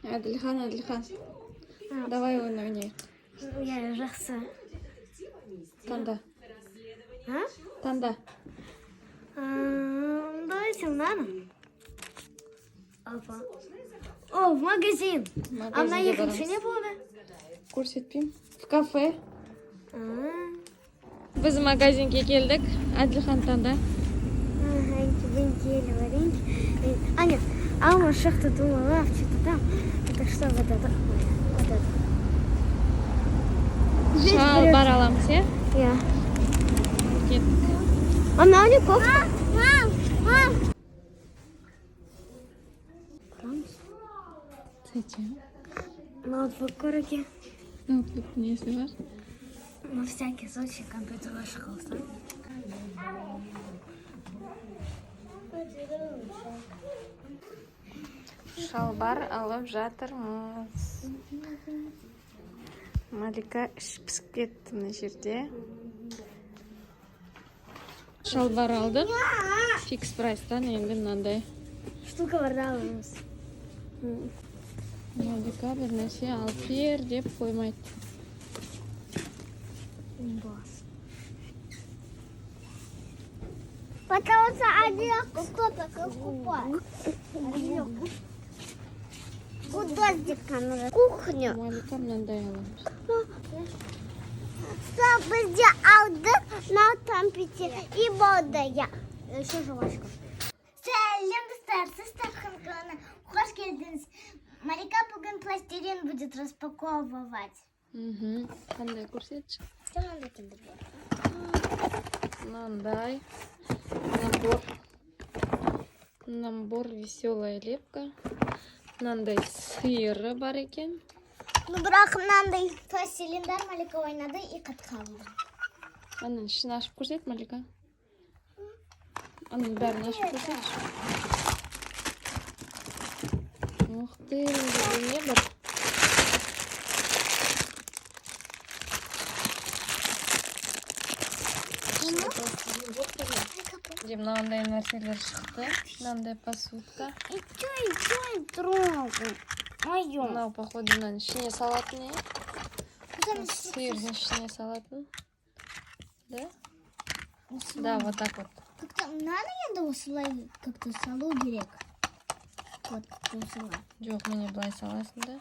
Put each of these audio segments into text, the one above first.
Әділхан. Давай ойнайық. Я жақсы. Таңда. А? Таңда. Давайте мама. Опа. О, в магазин. А на екінші не болды? Көрсетпеймін. В кафе. Біз магазинге келдік. Әділхан таңда. Аня, а мы что-то думала, что-то там. Это что вот это? Вот это. Шалбар аламыз, иә? Я. Кеттік. А на мне кофта? Мам. Зачем? Ноутбук короги. Ноутбук несі бар? На всякий случай компьютер школса. Шалбар алып жатырмыз. Малика ішіп пісіп кетті мына жерде. Шалбар алдық. Фикс прайстан енді мынандай. Штука вардалымыз. Малика бір нәрсе алып бер деп қоймайды. Потому что одежду кто-то покупает. Художника на кухню. Малика мынандай аламыз. Что бізде алдық, на тампете и водая. Еще жвачка. Сәлем достар, сіз тапқан каналына қош келдіңіз. Малика бүгін пластилин будет распаковывать. Қандай көрсетші? Что надо тебе? Мынандай набор веселая лепка. Мынандай сыры бар екен. Ну, бірақ мынандай пластилиндар Малика ойнады и қатқалды. Аның ішін ашып көрсет, Малика. Аның бәрін ашып көрсетші. Ух ты, не бар. Мынандай нәрселер шықты. Мынандай посудка. И чё, трогай. Моё. Мынау, походу, мынаның ішіне салатын, е? Сырдың ішіне салатын. Да? Да, вот так вот. Как-то надо енді осылай как-то салу керек. Вот как-то осылай. Жоқ, міне былай саласың да.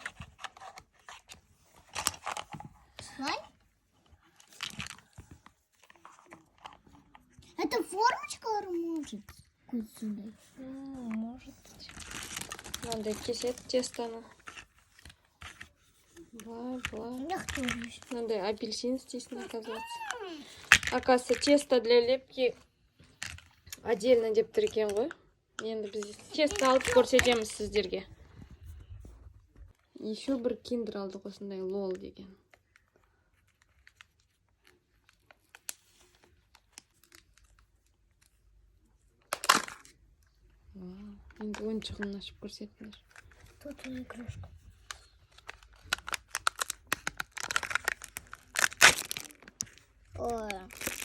Осылай? Это формочка может быть сюда? Может быть. Надо кисет тестаны. Былай. Я тоже. Надо апельсин здесь наказать. Оказывается, тесто для лепки отдельно деп тұр екен ғой. Енді біз тесто алып көрсетеміз сіздерге. Еще бір киндер алдық осындай лол деген. Енді ойыншығын ашып көрсетіңдер. Тут уже крышка. Ой.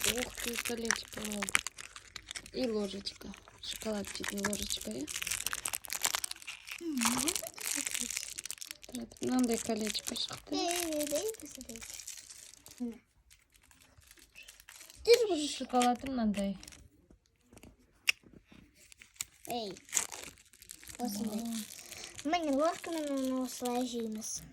Ух ты, колечко. И ложечка. Шоколад чуть ложечка, е? Мынандай колечко шықты. Ты же будешь... Шоколады мынандай. Эй. Осындай. Міне ложкамен оны осылай жейміз.